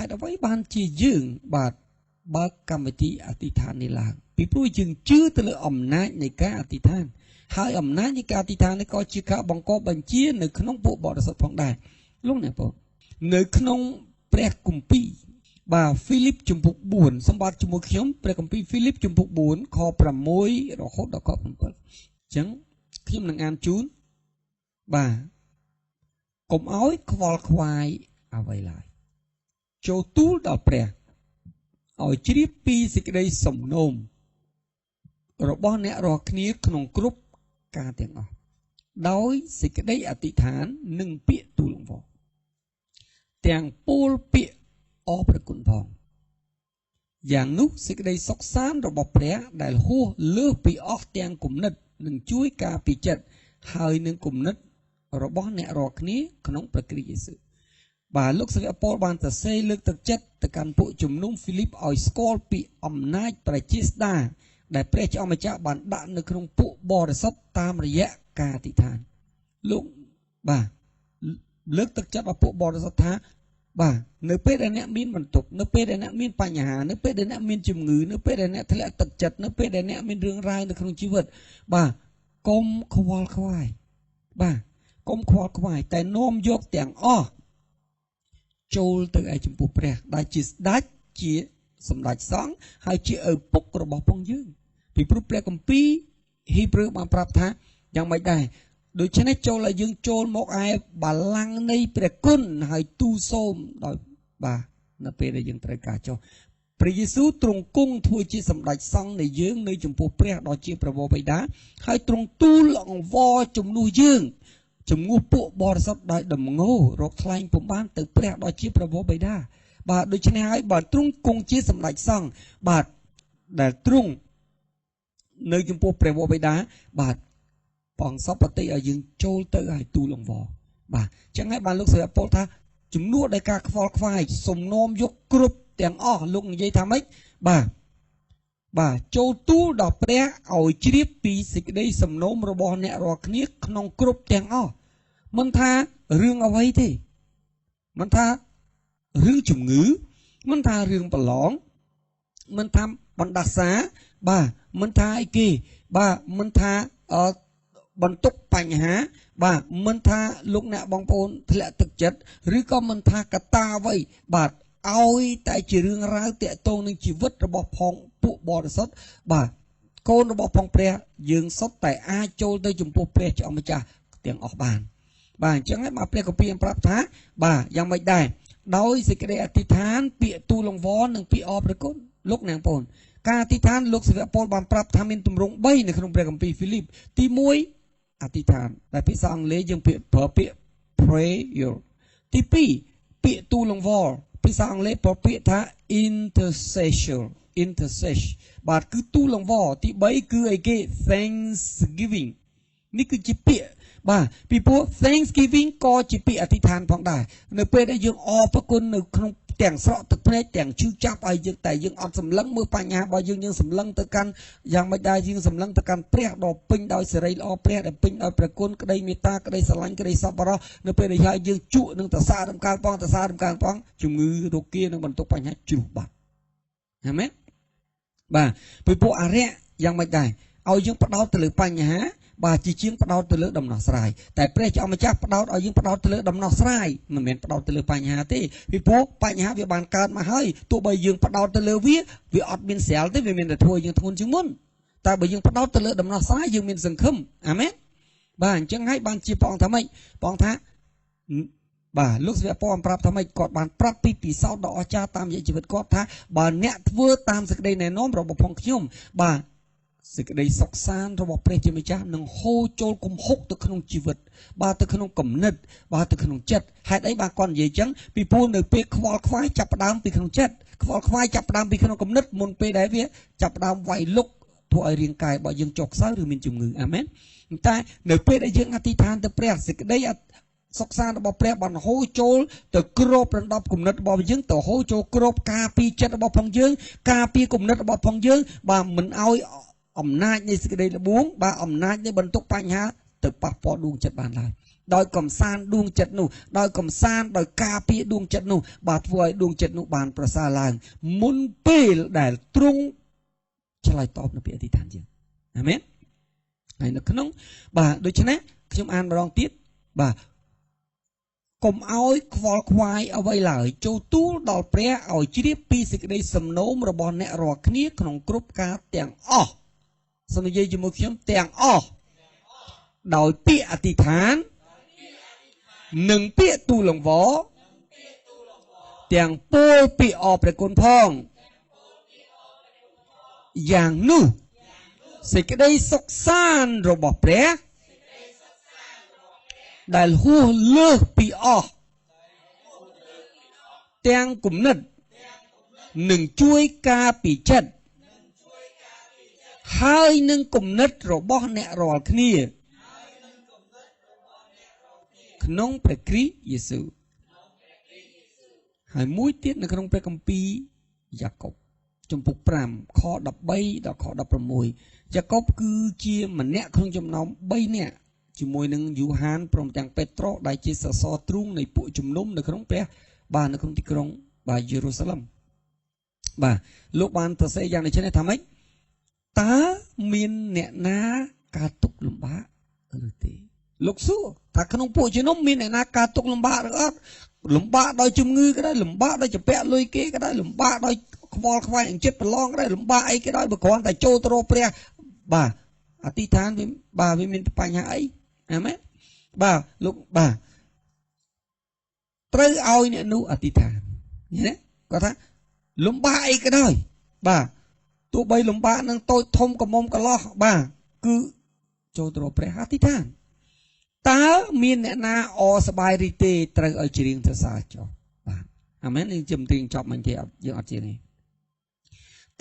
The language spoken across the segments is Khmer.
hai đó với ban chia dương bạt ba cầm về tí ở tí than này là bị pruy dương chưa từ lựa nát này cả ở tí than hai nát như cả tí than này có chỉ cả bằng có bằng chia nơi không bộ bỏ được sập phong đài lúc này bộ nơi không pre cùng pi bà Philip chủng phục buồn xong ba chủng phục nhóm pre cùng pi Philip chủng phục buồn kho pram môi rồi hốt đó có phần bớt chẳng khi mình ăn chún bà cùng áo khoai khoai à vậy lại châu tú đào pre ở chỉ pi xịt đây sầm nôm rồi bao nè rồi kia không group ca tiếng ở đói xịt đây ở tị thán nâng bịa tu lồng vò tiếng pol bịa ởประกุนพองอย่างนุกสิกได้ซอกซานระบบแผลได้หัวเลือกปีออกเตียงกลุ่มนัดหนึ่งช่วยกาปีจัดหายหนึ่งกลุ่มนัดระบบเนรอกนี้ขนมประกฤษสื่อบาลูกสวีปอลบานแต่เซเลือกตัดจัดแต่การปุจุ่มนุ่มฟิลิปออยสกอลปีอมนาจประจิสดาได้เปรย์จะเอามาจากบานด่านในขนมปุบอร์ซับตามระยะกาติทานลูกบาเลือกตัดจัดมาปุบอร์ซับท้าบ่าเนื้อเป็ดอันนี้มีนบรรทุกเนื้อเป็ดอันนี้มีนปัญหาเนื้อเป็ดอันนี้มีนจุ่มงือเนื้อเป็ดอันนี้ทะเลตัดจัดเนื้อเป็ดอันนี้มีนเรื่องรายในขนมชีวิตบ่ากลมควายควายบ่ากลมควายควายแต่โน้มยกเตียงอ้อโจลตึกไอจุ่มปูเปรย์ได้จีได้จีสำหรับสองให้จีปุกระบอกพงยืนปีปรุเปรย์กัมปีฮีบรูมาปรับท้ายังไม่ได้โดยเฉพาะโจลยังโจลมกไอบาลังในเปรกุนให้ตู้ส้มโดยบานับเป็นยังตรกาโจพระเยซูตรงกุ้งทั่วจีสำหรับซองในยืงในจุ่มปูเปรย์โดยจีประโวไปได้ให้ตรงตู้หลังวอจุ่มนูยืงจุ่มงูปุบอร์สับได้ดมงูรกคลายผมบ้านตึกเปรย์โดยจีประโวไปได้บาโดยเฉพาะบาตรงกุ้งจีสำหรับซองบาแต่ตรงในจุ่มปูเปรย์ไปได้บาปองซับปฏิอายึงโจลเตอร์ไอตูลงวอบ่าจังให้บานลูกเสือโพธาจุ่มนวดในกาฟอลควายสมโนมยกกรุบเตียงอ้อลุงยัยทำไหมบ่าโจตูดอกเปรี้ยเอาจีบปีสิกได้สมโนมระบอนเนี่ยรอคณิกนองกรุบเตียงอ้อมันท่าเรื่องเอาไว้ที่มันท่าเรื่องจุ่มงื้อมันท่าเรื่องปลองมันทำบรรดาษาบ่ามันท่าไอ้กี่บ่ามันท่าบรรทุกปัญหาบ่ามันท่าลูกเนี่ยบางปนทะเลตึกจัดหรือก็มันท่ากระตาไว้บาดเอาแต่จีเรื่องราวเตะตรงในชีวิตระบบพองปุบอดสดบาดโกนระบบพองเปรียยืงสดแต่อาโจลได้จุ่มปุเปรียจะเอามาจากเตียงออกบานจังให้มาเปรียกับเพียงปรับท้าบ่ายังไม่ได้โดยสิกระเดอธิษฐานเปียตูลงวอหนึ่งปีออกประกุนลูกนางปนการอธิษฐานลูกเสือปนบานปรับทำเป็นตุ่มรงใบในขนมเปรียกับปีฟิลิปตีมวยอธิษฐานแต่พิสังเลยังเปียเผอเปีย prayer ที่ปีเปียตูลงวอพิสังเลเผอเปียท่า intercession บาดคือตูลงวอที่ใบคือไอ้เก้ thanksgiving นี่คือจิเปียบ่าปีพวก thanksgiving ก็จิเปียอธิษฐานพองได้เนื้อเปียได้ยังอพระคุณในขนมแต่งสระตึกเพลย์แต่งชื่อจับไอ้ยังแต่ยังอดสำลังมือปัญญาบ่ยังสำลังตะกันยังไม่ได้ยังสำลังตะกันเปรี้ยดอกปิ้งดอยเสรีอเปรี้ยดปิ้งดอยประกุนก็ได้เมตตาก็ได้สลังก็ได้สับปะรดเนื้อเป็นได้ยังจุนึงแต่ซาดำการป้องแต่ซาดำการป้องจุงือตัวเกี้ยนึงบรรทุกปัญญาจุบัดเห็นไหมบ่าปีพวกอะไรยังไม่ได้เอายังปะดาวตะลึงปัญญาบ่าจีเชียงปะดาวตะลึงดำหนักสลายแต่เปรี้ยจะเอามาจากปะดาวเอายังปะดาวตะลึงดำหนักสลายมันเป็นปะดาวตะลึงปัญญาที่ปีพวกปัญญาวิบานการมาให้ตัวใบยังปะดาวตะลึงวิอดบินเสียลที่วิเป็นแต่ทัวยังทุนจึงมุ่นแต่ใบยังปะดาวตะลึงดำหนักสลายยังมีสังคมอ่ะไหมบ่าจังให้บานจีปองทำไมปองท้าบ่าลูกเสือปอมปรับทำไมกอดบานปรับปีเศร้าดอกอาจารย์ตามยังชีวิตกอดท้าบ่าเนี่ยเวอร์ตามสกเดในน้อมเราบอกพองขย่มบ่าสิกได้สกสานระบบเปรย์จิมจ้าหนึ่งโฮโจลกุมหกตัวขนมชีวิตบาตัวขนมกำนึดบาตัวขนมเจ็ดให้ได้บางก่อนใหญ่จังปีพูนหนึ่งปีควอลควายจับดามปีขนมเจ็ดควอลควายจับดามปีขนมกำนึดมุนปีได้เวียจับดามไวลุกทั่วไอเรียงกายบ่ยังจกซ้ายหรือมีจุ่มเงืออาเมนแต่หนึ่งปีได้ยังอธิษฐานตัวเปรย์สิกได้สกสานระบบเปรย์บันโฮโจลตัวกรบระดับกำนึดบ่ยังตัวโฮโจกรบกาปีเจ็ดระบบพองยังกาปีกำนึดระบบพองยังบ่เหมือนเอาอำนาจในสิ่งใดละบุ้งบ่าอำนาจในบรรทุกปัญหาตึกปะปอดวงจัดบานลาย ដោយកំសាន្តដួងចិត្តនោះដោយកំសាន្តដោយការពារដួងចិត្តនោះបាទធ្វើឲ្យដួងចិត្តនោះបានប្រសើរឡើងមុនពេលដែលទ្រង់ឆ្លើយតបនៅពាក្យអធិដ្ឋានយើងអាមែនហើយនៅក្នុងបាទដូច្នេះខ្ញុំអានម្ដងទៀតបាទកុំឲ្យខ្វល់ខ្វាយអ្វីឡើយចូលទូលដល់ព្រះឲ្យជ្រាបពីសេចក្តីសំណូមរបស់អ្នករាល់គ្នាក្នុងគ្រប់ការទាំងអស់សូមនិយាយជាមួយខ្ញុំទាំងអស់ដោយពាក្យអធិដ្ឋាននិងពាក្យទូលលង្វទាំងពោលពីអរព្រះគុណផងយ៉ាងនោះសេចក្តីសុខសាន្តរបស់ព្រះដែលហួសលើសពីអស់ទាំងគំនិតនឹងជួយការពីចិត្តហើយនឹងគំនិតរបស់អ្នករាល់គ្នាក្នុងព្រះគ្រីស្ទយេស៊ូវហើយមួយទៀតនៅក្នុងព្រះគម្ពីរយ៉ាកុបជំពូក5ខ13ដល់ខ16យ៉ាកុបគឺជាម្នាក់ក្នុងចំណោម3នាក់ជាមួយនឹងយូហានព្រមទាំងពេត្រុសដែលជាសសរទ្រូងនៃពួកជំនុំនៅក្នុងព្រះបាទនៅក្នុងទីក្រុងបាទយេរូសាឡឹមបាទលោកបានសរសេរយ៉ាងនេះថាម៉េចតើមានអ្នកណាការទុកលំបាកឬទេលោកសួរថាក្នុងពួកជំនុំមានអ្នកណាការទុកលំបាកឬអត់លំបាកដោយជំងឺក៏ដោយលំបាកដោយចម្ពាក់លុយគេក៏ដោយលំបាកដោយខ្វល់ខ្វាយអញ្ចិតប្រឡងក៏ដោយលំបាកអីក៏ដោយបើគ្រាន់តែចូលទៅរកព្រះបាទអធិដ្ឋានវាមានបញ្ហាអីអាមែនបាទលោកបាទត្រូវឲ្យអ្នកនោះអធិដ្ឋានណាគាត់ថាលំបាកអីក៏ដោយបាទទោះបីលំបាកនឹងតូចធំកមុំកន្លោះបាទគឺចូលទៅរកព្រះអធិដ្ឋានតើមានអ្នកណាអសប្បាយរីកទេត្រូវឲ្យច្រៀងសរសើរចុះបាទអាមែនយើងជំទាវចប់មិនទេយើងអត់ជានេះ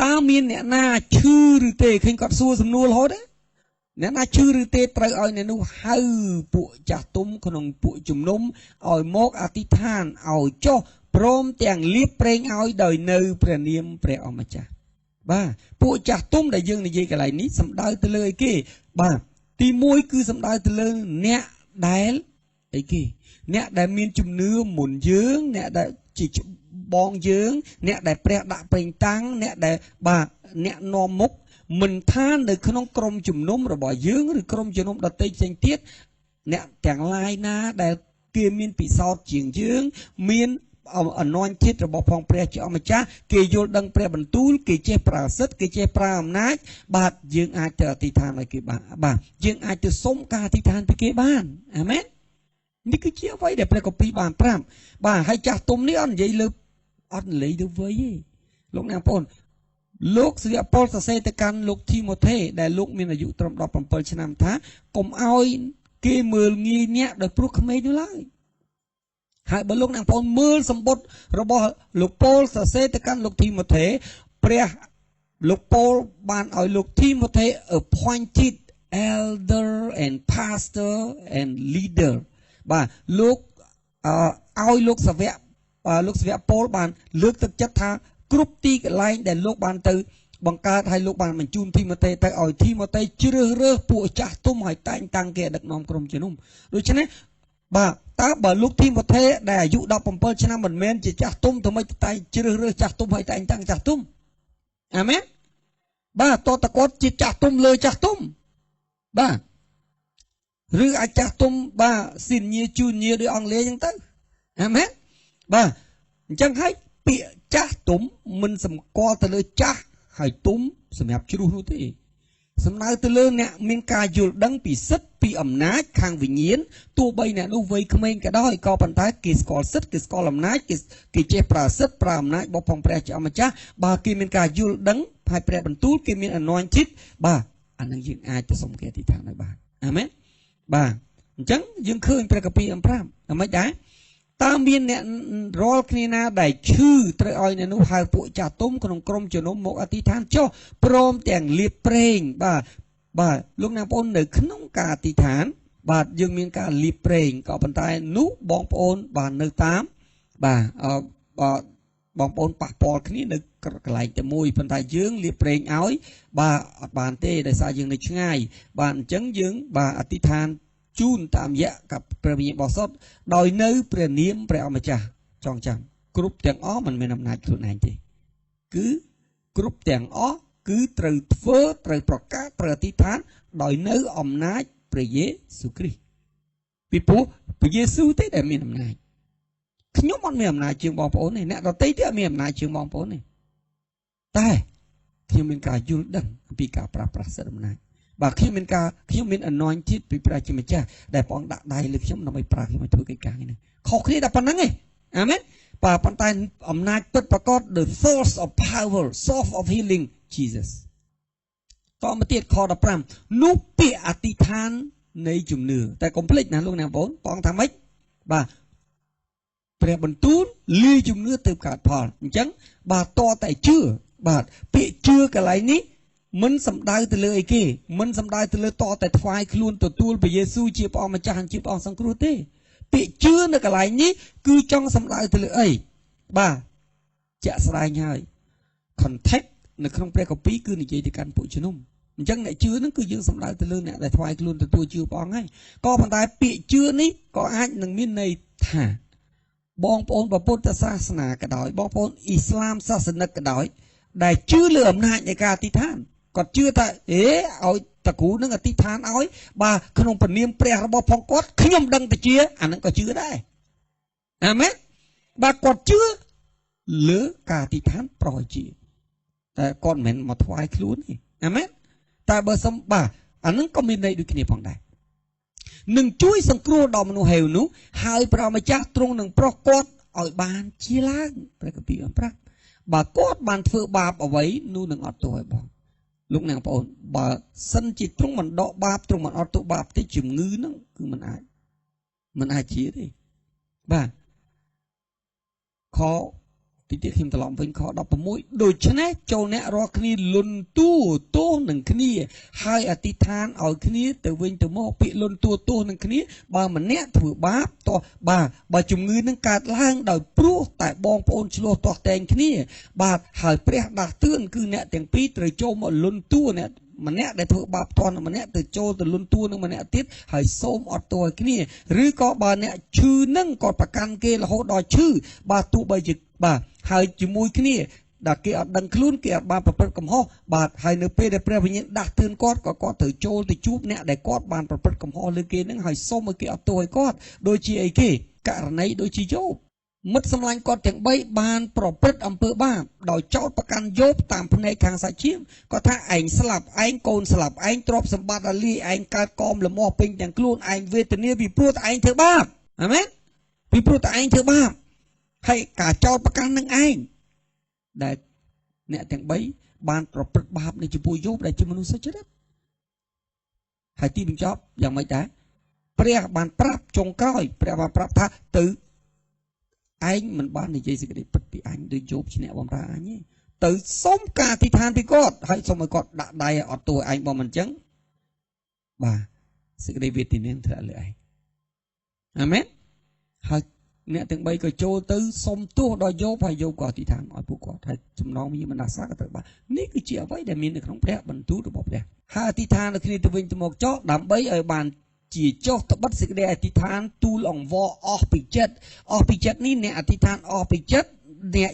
តើមានអ្នកណាឈឺឬទេឃើញគាត់សួរសំណួររហូតទេអ្នកណាឈឺឬទេត្រូវឲ្យអ្នកនោះហៅពួកចាស់ទុំក្នុងពួកជំនុំឲ្យមកអធិដ្ឋានឲ្យចុះព្រមទាំងលាបប្រេងឲ្យដោយនៅព្រះនាមព្រះអម្ចាស់បាទពួកចាស់ទុំដែលយើងនិយាយកន្លែងនេះសំដៅទៅលើអីគេបាទទី1គឺសំដៅទៅលើអ្នកដែលអីគេអ្នកដែលមានជំនឿមុនយើងអ្នកដែលជាបងយើងអ្នកដែលព្រះដាក់ប្រេងតាំងអ្នកដែលបាទអ្នកនាំមុខមិនថានៅក្នុងក្រុមជំនុំរបស់យើងឬក្រុមជំនុំដទៃផ្សេងទៀតអ្នកទាំងឡាយណាដែលគេមានពិសោធន៍ជាងយើងមានអនញ្ញចិត្តរបស់ផងព្រះជាអម្ចាស់គេយល់ដឹងព្រះបន្ទូលគេចេះប្រើសិទ្ធគេចេះប្រើអំណាចបាទយើងអាចទៅអធិដ្ឋានឲ្យគេបានបាទយើងអាចទៅសុំការអធិដ្ឋានពីគេបានអាមែននេះគឺជាអ្វីដែលព្រះគម្ពីរបានប្រាប់បាទហើយចាស់ទុំនេះអត់និយាយលើអត់និយាយទៅវ័យទេលោកអ្នកបងប្អូនលោកស្រីអប៉ុលសរសេរទៅកាន់លោកធីម៉ូថេដែលលោកមានអាយុត្រឹម17ឆ្នាំថាកុំឲ្យគេមើលងាយអ្នកដោយព្រោះក្មេងនោះឡើយហើយបើលោកអ្នកបងប្អូនមើលសម្បត្តិរបស់លោកប៉ូលសរសេរទៅកាន់លោកធីម៉ូថេព្រះលោកប៉ូលបានឲ្យលោកធីម៉ូថេ appointed elder and pastor and leader បាទលោកឲ្យលោកសាវកប៉ូលបានលើកទឹកចិត្តថាគ្រប់ទីកន្លែងដែលលោកបានទៅបង្កើតឲ្យលោកបានបញ្ជូនធីម៉ូថេទៅឲ្យធីម៉ូថេជ្រើសរើសពួកចាស់ទុំឲ្យតែងតាំងគេដឹកនាំក្រុមជំនុំដូច្នេះបាទតើបើលោកធីម៉ូថេដែលអាយុ17ឆ្នាំមិនមែនជាចាស់ទុំទៅមិនតែជ្រើសរើសចាស់ទុំឲ្យតែងតាំងចាស់ទុំអាមែនបាទតតគាត់ជាចាស់ទុំលើចាស់ទុំបាទឬអាចចាស់ទុំបាទស៊ីនញៀជូនញៀដោយអង់គ្លេសអញ្ចឹងទៅអាមែនបាទអញ្ចឹងហើយពាក្យចាស់ទុំមិនសម្គាល់ទៅលើចាស់ហើយទុំសម្រាប់ជ្រុះនោះទេសំដៅទៅលើអ្នកមានការយល់ដឹងពីសិទ្ធិពីអំណាចខាងវិញ្ញាណទោះបីអ្នកនោះវ័យក្មេងក៏ដោយក៏ប៉ុន្តែគេស្គាល់សិទ្ធិគេស្គាល់អំណាចគេចេះប្រើសិទ្ធិប្រើអំណាចរបស់ផងព្រះជាអម្ចាស់បើគេមានការយល់ដឹងហើយព្រះបន្ទូលគេមានអនុញ្ញចិត្តបាទអានឹងយើងអាចទៅសុំគេអធិដ្ឋានឲ្យបានអាមែនបាទអញ្ចឹងយើងឃើញព្រះគម្ពីរអំ5អ្ហ្មិចដែរតើមានអ្នករាល់គ្នាណាដែលឈឺត្រូវឲ្យអ្នកនោះហៅពួកចាស់ទុំក្នុងក្រុមជំនុំមកអធិដ្ឋានចុះព្រមទាំងលាបប្រេងបាទលោកអ្នកបងប្អូននៅក្នុងការអធិដ្ឋានបាទយើងមានការលាបប្រេងក៏ប៉ុន្តែនោះបងប្អូនបាននៅតាមបាទបងប្អូនប៉ះពាល់គ្នានៅកន្លែងតែមួយប៉ុន្តែយើងលាបប្រេងឲ្យបាទអត់បានទេដោយសារយើងនៅឆ្ងាយបាទអញ្ចឹងយើងបាទអធិដ្ឋាន ជូនតាមយៈกับព្រះវិញ្ញាណបរិសុទ្ធដោយនៅព្រះនាមព្រះអម្ចាស់ចងចាំគ្រប់ទាំងអស់មិនមានអំណាចខ្លួនឯងទេគឺគ្រប់ទាំងអស់គឺត្រូវធ្វើត្រូវប្រកាសត្រូវអធិដ្ឋានដោយនៅអំណាចព្រះយេស៊ូវគ្រីស្ទពីព្រោះព្រះយេស៊ូវទេដែលមានអំណាចខ្ញុំអត់មានអំណាចជាងបងប្អូនទេអ្នកដទៃទៀតអត់មានអំណាចជាងបងប្អូនទេតែខ្ញុំមានការយល់ដឹងអំពីការប្រើប្រាស់សិទ្ធិអំណាចបាទខ្ញុំមាន anointed ពីព្រះជាម្ចាស់ដែលព្រះអង្គដាក់ដៃលើខ្ញុំដើម្បីប្រើខ្ញុំឲ្យធ្វើកិច្ចការនេះខុសគ្នាតែប៉ុណ្្នឹងឯងអាមែនបាទប៉ុន្តែអំណាចពិតប្រាកដ the source of power source of healing Jesus តមកទៀតខ15នោះពាក្យអធិដ្ឋាននៃជំនឿតែកុំភ្លេចណាលោកអ្នកបងប្អូនផងថាម៉េចបាទព្រះបន្ទូលលាយជំនឿទៅកើតផលអញ្ចឹងបាទតតែជឿបាទពាក្យជឿកន្លែងនេះមិនសំដៅទៅលើអីគេមិនសំដៅទៅលើតតែថ្វាយខ្លួនទទួលព្រះយេស៊ូវជាព្រះអម្ចាស់ជាព្រះអង្គសង្គ្រោះទេពាក្យជឿនៅកន្លែងនេះគឺចង់សំដៅទៅលើអីបាទជាក់ស្ដែងហើយ context នៅក្នុងព្រះគម្ពីរគឺនិយាយទៅកាន់ពួកជំនុំអញ្ចឹងអ្នកជឿហ្នឹងគឺយើងសំដៅទៅលើអ្នកដែលថ្វាយខ្លួនទទួលជឿព្រះអង្គហើយក៏ប៉ុន្តែពាក្យជឿនេះក៏អាចនឹងមានន័យថាបងប្អូនពុទ្ធសាសនាក៏ដោយបងប្អូនអ៊ីស្លាមសាសនិកក៏ដោយដែលជឿលើអំណាចនៃការអធិដ្ឋានគាត់ជឿថាឲ្យតគ្រូនឹងអធិដ្ឋានឲ្យបាទក្នុងព្រះនាមព្រះរបស់ផងគាត់ខ្ញុំដឹងទៅជាអានឹងក៏ជឿដែរអាមែនបាទគាត់ជឿលើការអធិដ្ឋានប្រជាតែគាត់មិនមែនមកថ្វាយខ្លួនទេអាមែនតែបើសុំបាទអានឹងក៏មានន័យដូចគ្នាផងដែរនឹងជួយសង្គ្រោះដល់មនុស្សហេវនោះហើយព្រះម្ចាស់ទ្រង់នឹងប្រោះគាត់ឲ្យបានជាឡើងព្រះគម្ពីរបានប្រាប់បើគាត់បានធ្វើបាបអ្វីនោះនឹងអត់ទោសឲ្យបងលោកអ្នកបងប្អូនបើសិនជាទ្រង់មិនដកបាបទ្រង់មិនអត់ទោសបាបទេជំងឺហ្នឹងគឺមិនអាចជាទេបាទខទីទៀតខ្ញុំត្រឡប់វិញខ16ដូច្នេះចូលអ្នករាល់គ្នាលន់តួទោសនឹងគ្នាហើយអធិដ្ឋានឲ្យគ្នាទៅវិញទៅមកពាក្យលន់តួទោសនឹងគ្នាបើម្នាក់ធ្វើបាបតោះបាទបើជំងឺនឹងកើតឡើងដោយព្រោះតែបងប្អូនឆ្លោះទាស់តែងគ្នាបាទហើយព្រះដាស់តឿនគឺអ្នកទាំងពីរត្រូវចូលមកលន់តួអ្នកម្នាក់ដែលធ្វើបាបផ្ទាល់នឹងម្នាក់ទៅចូលទៅលន់តួនឹងម្នាក់ទៀតហើយសូមអត់ទោសឲ្យគ្នាឬក៏បើអ្នកឈឺនឹងក៏ប្រកាន់គេរហូតដល់ឈឺបាទទោះបីជាបាទហើយជាមួយគ្នាដែលគេអត់ដឹងខ្លួនគេអត់បានប្រព្រឹត្តកំហុសបាទហើយនៅពេលដែលព្រះវិញ្ញាណដាស់តឿនគាត់ក៏គាត់ត្រូវចូលទៅជួបអ្នកដែលគាត់បានប្រព្រឹត្តកំហុសលើគេនឹងហើយសូមឲ្យគេអត់ទោសឲ្យគាត់ដូចជាអីគេករណីដូចជាយោបមិត្តសម្លាញ់គាត់ទាំង3បានប្រព្រឹត្តអំពើបាបដោយចោទប្រកាន់យោបតាមភ្នែកខាងសាច់ឈាមគាត់ថាឯងស្លាប់ឯងកូនស្លាប់ឯងទ្រព្យសម្បត្តិអាលីឯងកើតកមលមាស់ពេញទាំងខ្លួនឯងវេទនាពីព្រោះតែឯងធ្វើបាបអាមែនពីព្រោះតែឯងធ្វើបាបហើយការចោទប្រកាន់នឹងឯងដែលអ្នកទាំង3បានប្រព្រឹត្តបាបនៅចំពោះយោបដែលជាមនុស្សសុចរិតហើយទីបញ្ចប់យ៉ាងម៉េចដែរព្រះបានប្រាប់ចុងក្រោយព្រះបានប្រាប់ថាទៅឯងមិនបាននិយាយសេចក្តីពិតពីអញដូចយោបឈ្នះបំរើអញទេទៅសុំការអធិដ្ឋានពីគាត់ហើយសុំឲ្យគាត់ដាក់ដៃអត់ទោសឯងបើមិនអញ្ចឹងបាទសេចក្តីវេទនានឹងធ្លាក់លើឯងអាមែនហើយអ្នកទាំង3ក៏ចូលទៅសុំទោសដល់យោបហើយយោបក៏អធិដ្ឋានឲ្យពួកគាត់ហើយចំណងវិញ្ញាណបណ្ដាសាក៏ត្រូវបាននេះគឺជាអ្វីដែលមាននៅក្នុងព្រះបន្ទូលរបស់ព្រះហើយអធិដ្ឋាននៅគ្នាទៅវិញទៅមកចោលដើម្បីឲ្យបានជាចុះត្បិតសេចក្តីអធិដ្ឋានទូលអង្វរអស់ពីចិត្តនេះអ្នកអធិដ្ឋានអស់ពីចិត្តអ្នក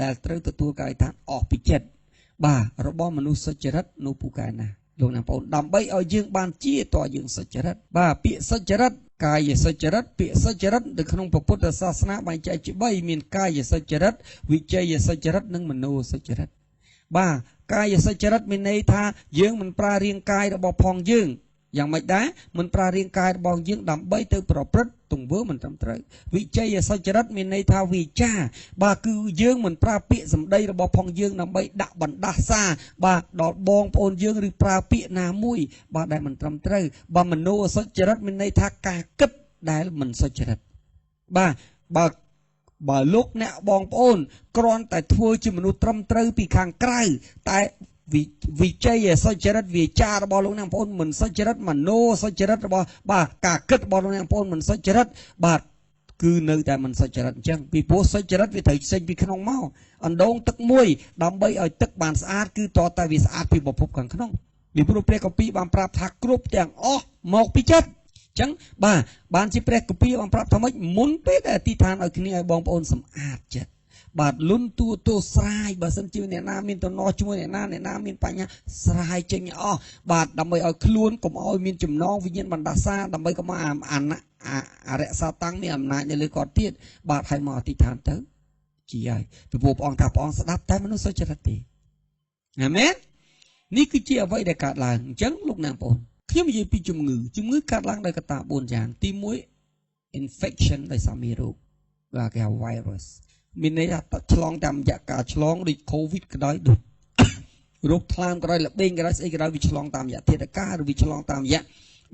ដែលត្រូវទទួលការអធិដ្ឋានអស់ពីចិត្តបាទរបស់មនុស្សសុចរិតនៅពូកែណាលោកអ្នកបងប្អូនដើម្បីឲ្យយើងបានជាតើយើងសុចរិតបាទពាក្យសុចរិតកាយសុចរិតពាក្យសុចរិតនៅក្នុងពុទ្ធសាសនាបែងចែកជា3មានកាយសុចរិតវិជ័យសុចរិតនិងមโนសុចរិតបាទកាយសុចរិតមានន័យថាយើងមិនប្រើរាងកាយរបស់ផងយើងយ៉ាងម៉េចដែរមិនប្រើរាងកាយរបស់យើងដើម្បីទៅប្រព្រឹត្តទង្វើមិនត្រឹមត្រូវវិជ័យសុចរិតមានន័យថាវាចាបាទគឺយើងមិនប្រើពាក្យសម្ដីរបស់ផងយើងដើម្បីដាក់បណ្ដាសាបាទដល់បងប្អូនយើងឬប្រើពាក្យណាមួយបាទដែលមិនត្រឹមត្រូវបាទមโนសុចរិតមានន័យថាការគិតដែលមិនសុចរិតបាទបើលោកអ្នកបងប្អូនគ្រាន់តែធ្វើជាមនុស្សត្រឹមត្រូវពីខាងក្រៅតែវិជ័យសុចរិតវាចារបស់លោកអ្នកបងប្អូនមិនសុចរិតមโนសុចរិតរបស់បាទការគិតរបស់លោកអ្នកបងប្អូនមិនសុចរិតបាទគឺនៅតែមិនសុចរិតអញ្ចឹងពីព្រោះសុចរិតវាត្រូវចេញពីក្នុងមកអណ្ដូងទឹកមួយដើម្បីឲ្យទឹកបានស្អាតគឺតើតែវាស្អាតពីប្រភពខាងក្នុងពីព្រោះព្រះគម្ពីរបានប្រាប់ថាគ្រប់ទាំងអស់មកពីចិត្ត ចឹងបានជាព្រះគម្ពីរបានប្រាប់ថាម៉េចមុនពេលដែលអធិដ្ឋានឲ្យគ្នាឲ្យបងប្អូនសម្អាតចិត្តបាទលុនទួទោស្រាយបើសិនជាអ្នកណាមានតំណជាមួយអ្នកណាមានបញ្ហាស្រាយចេញអស់បាទដើម្បីឲ្យខ្លួនកុំឲ្យមានចំណងវិញ្ញាណបណ្ដាសាដើម្បីកុំឲ្យអរិយសាតាំងមានអំណាចនៅលើគាត់ទៀតបាទឲ្យមកអធិដ្ឋានទៅជាហើយពីព្រោះព្រះអង្គថាព្រះអង្គស្ដាប់តែមនុស្សសុចរិតទេអាមែននេះគឺជាអ្វីដែលកើតឡើងអញ្ចឹងលោកអ្នកបងប្អូនខ្ញុំនិយាយពីជំងឺកើតឡើងដោយកត្តា4យ៉ាងទី1 infection ដោយសារមេរោគបាទគេហៅ virus មានន័យថាឆ្លងតាមរយៈការឆ្លងដូច COVID ក៏ដោយដូចរោគថ្លើមក៏ដោយល្បេងក៏ដោយស្អីក៏ដោយវាឆ្លងតាមរយៈធាតុអាកាសឬវាឆ្លងតាមរយៈ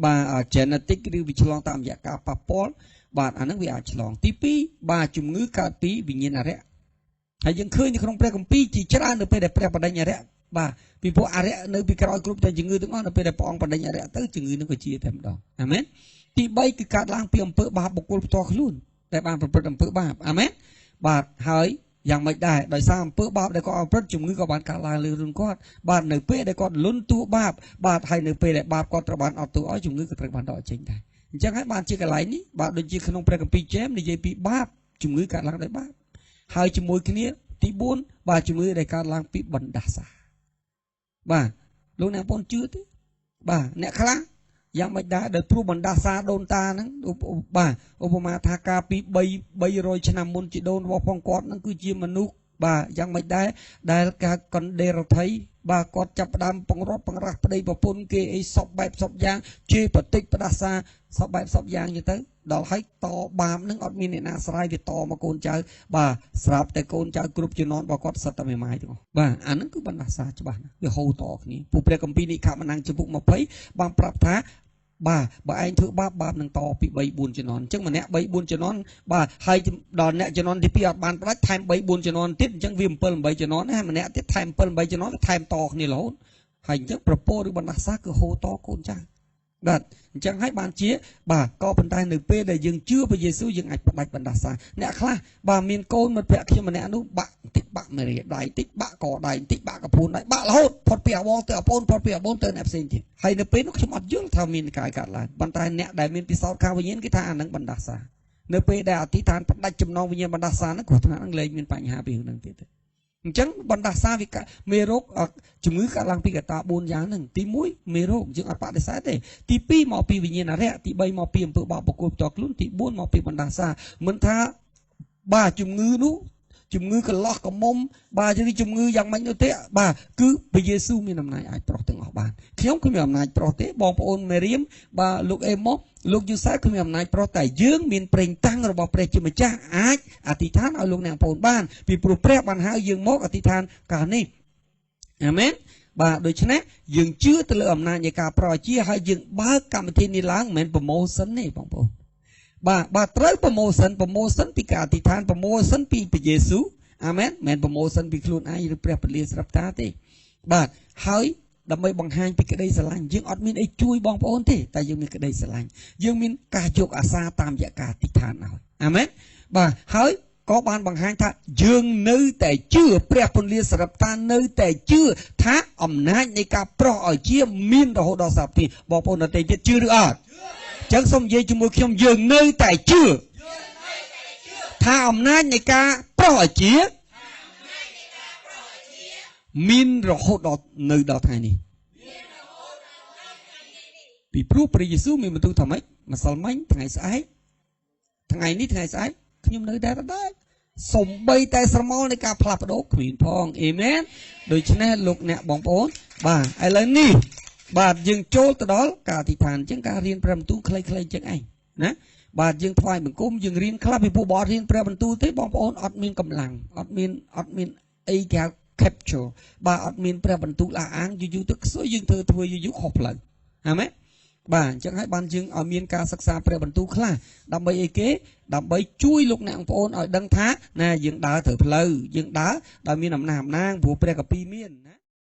បាទ genetic ឬវាឆ្លងតាមរយៈការប៉ះពាល់បាទអាហ្នឹងវាអាចឆ្លងទី2បាទជំងឺកើតពីវិញ្ញាណអរិយហើយយើងឃើញនៅក្នុងព្រះគម្ពីរជាច្រើននៅពេលដែលព្រះបដិញ្ញអរិយបាទពីព្រោះអរិយនៅពីក្រោយគ្រប់តែជំងឺទាំងអស់នៅពេលដែលព្រះអង្គបដិញ្ញអរិយទៅជំងឺនឹងក៏ជាតែម្ដងអាមែនទី3គឺកើតឡើងពីអំពើបាបបុគ្គលផ្ទាល់ខ្លួនដែលបានប្រព្រឹត្តអំពើបាបអាមែនបាទហើយយ៉ាងម៉េចដែរដោយសារអំពើបាបដែលគាត់ប្រព្រឹត្តជំងឺក៏បានកើតឡើងលើខ្លួនគាត់បាទនៅពេលដែលគាត់លន់តួបាបបាទហើយនៅពេលដែលបាបគាត់ត្រូវបានអត់ទោសឲ្យជំងឺក៏ត្រូវបានដកចេញដែរអញ្ចឹងហើយបានជាកន្លែងនេះបាទដូចជាក្នុងព្រះគម្ពីរជេមនិយាយពីបាបជំងឺកើតឡើងដោយបាបហើយជាមួយគ្នាទី4បាទជំងឺដែលកើតឡើងពីបណ្ដាសាបាទលោកអ្នកបងជឿទេបាទអ្នកខ្លះយ៉ាងមិនដែរដោយព្រោះបណ្ដាសាដូនតាហ្នឹងបាទឧបមាថាការពី300ឆ្នាំមុនជីដូនរបស់ផងគាត់ហ្នឹងគឺជាមនុស្សបាទយ៉ាងមិនដែរដែលការកណ្ដេរថៃបាទគាត់ចាប់ផ្ដើមបង្រត់បង្រាស់ប្តីប្រពន្ធគេអីសពបែបសពយ៉ាងជេរបតិចផ្ដាសាសពបែបសពយ៉ាងទៅដល់ហើយតបាបនឹងអត់មានអ្នកណាស្រ័យវាតមកកូនចៅបាទស្រាប់តែកូនចៅគ្រប់ជំនាន់របស់គាត់សិតតែមេម៉ាយទាំងអស់បាទអាហ្នឹងគឺបណ្ដាសាច្បាស់ណាស់វាហូរតគ្នាពួកព្រះគម្ពីរនេះខមណាំងចំពុក20បានប្រាប់ថាបាទបើឯងធ្វើបាបនឹងតពី3 4ជំនាន់អញ្ចឹងម្នាក់3 4ជំនាន់បាទហើយដល់អ្នកជំនាន់ទី2អត់បានផ្ដាច់ថែម3 4ជំនាន់ទៀតអញ្ចឹងវា7 8ជំនាន់ណាម្នាក់ទៀតថែម7 8ជំនាន់ថែមតគ្នារហូតហើយអញ្ចឹងប្រពោឬបណ្ដាសាគឺហូរតកូនចៅបាទអញ្ចឹងហើយបានជាបាទក៏ប៉ុន្តែនៅពេលដែលយើងជឿព្រះយេស៊ូវយើងអាចផ្ដាច់បណ្ដាសាអ្នកខ្លះបាទមានកូនមិត្តភក្តិខ្ញុំម្នាក់នោះបាក់បន្តិចបាក់មេរៀដៃបន្តិចបាក់កដៃបន្តិចបាក់កពួនដៃបាក់រហូតផុតពីអវងទៅអពូនផុតពីអពូនទៅអ្នកផ្សេងទៀតហើយនៅពេលនោះខ្ញុំអត់យល់ថាមានកាយកើតឡើងប៉ុន្តែអ្នកដែលមានពិសោធន៍ខាងវិញ្ញាណគេថាអានឹងបណ្ដាសានៅពេលដែលអធិដ្ឋានផ្ដាច់ចំណងវិញ្ញាណបណ្ដាសាហ្នឹងគាត់ថានឹងលែងមានបញ្ហាពីហ្នឹងទៀតអញ្ចឹងបណ្ដាសាវាមេរោគជំងឺកើតឡើងពីកត្តា4យ៉ាងហ្នឹងទី1មេរោគយើងអត់បដិសេធទេទី2មកពីវិញ្ញាណអរិយទី3មកពីអំពើបាបបុគ្គលផ្ទាល់ខ្លួនទី4មកពីបណ្ដាសាមិនថាបាទជំងឺនោះជំងឺកន្លោះកមុំបាទឬជំងឺយ៉ាងម៉េចនោះទេបាទគឺព្រះយេស៊ូវមានអំណាចអាចប្រោះទាំងអស់បានខ្ញុំគ្មានអំណាចប្រោះទេបងប្អូនមេរៀមបាទលោកអេម៉ូសលោកយូសែគ្មានអំណាចប្រោះតែយើងមានប្រេងតាំងរបស់ព្រះជាម្ចាស់អាចអធិដ្ឋានឲ្យលោកអ្នកបងប្អូនបានពីព្រោះព្រះបានហៅយើងមកអធិដ្ឋានកាលនេះអាមែនបាទដូច្នេះយើងជឿទៅលើអំណាចនៃការប្រោះជាហើយយើងបើកកម្មវិធីនេះឡើងមិនមែនប្រម៉ូសិនទេបងប្អូនបាទត្រូវប្រម៉ូសិនពីការអធិដ្ឋានប្រម៉ូសិនពីព្រះយេស៊ូវអាមែនមិនប្រម៉ូសិនពីខ្លួនឯងឬព្រះពលីស្រាប់តាទេបាទហើយដើម្បីបង្ហាញពីក្តីស្រឡាញ់យើងអត់មានអីជួយបងប្អូនទេតែយើងមានក្តីស្រឡាញ់យើងមានការយកអាសាតាមរយៈការអធិដ្ឋានឲ្យអាមែនបាទហើយក៏បានបង្ហាញថាយើងនៅតែជឿព្រះពលីស្រាប់តានៅតែជឿថាអំណាចនៃការប្រោះឲ្យជាមានរហូតដល់សព្វទីបងប្អូនដទៃទៀតជឿឬអត់ចឹងសូមនិយាយជាមួយខ្ញុំយើងនៅតែជឿថាអំណាចនៃការប្រោះឲ្យជាមានរហូតដល់នៅដល់ថ្ងៃនេះពីព្រោះព្រះយេស៊ូវមានបន្ទូលថាម៉េចម្សិលមិញថ្ងៃស្អែកថ្ងៃនេះថ្ងៃស្អែកខ្ញុំនៅតែដដែលសំបីតែស្រមោលនៃការផ្លាស់ប្ដូរគ្មានផងអេមែនដូច្នេះលោកអ្នកបងប្អូនបាទឥឡូវនេះបាទយើងចូលទៅដល់ការអធិដ្ឋានអញ្ចឹងការរៀនព្រះបន្ទូលខ្លីៗអញ្ចឹងឯងណាបាទយើងថ្វាយបង្គំយើងរៀនខ្លះពីពួកបងរៀនព្រះបន្ទូលទេបងប្អូនអត់មានកម្លាំងអត់មានអីគេ capture បាទអត់មានព្រះបន្ទូលអះអាងយូរទៅខ្សោយយើងធ្វើយូរខុសផ្លូវអាមែនបាទអញ្ចឹងហើយបានយើងឲ្យមានការសិក្សាព្រះបន្ទូលខ្លះដើម្បីអីគេដើម្បីជួយលោកអ្នកបងប្អូនឲ្យដឹងថាណាយើងដើរត្រូវផ្លូវយើងដើរដោយមានអំណាចព្រោះព្រះគម្ពីរមានណា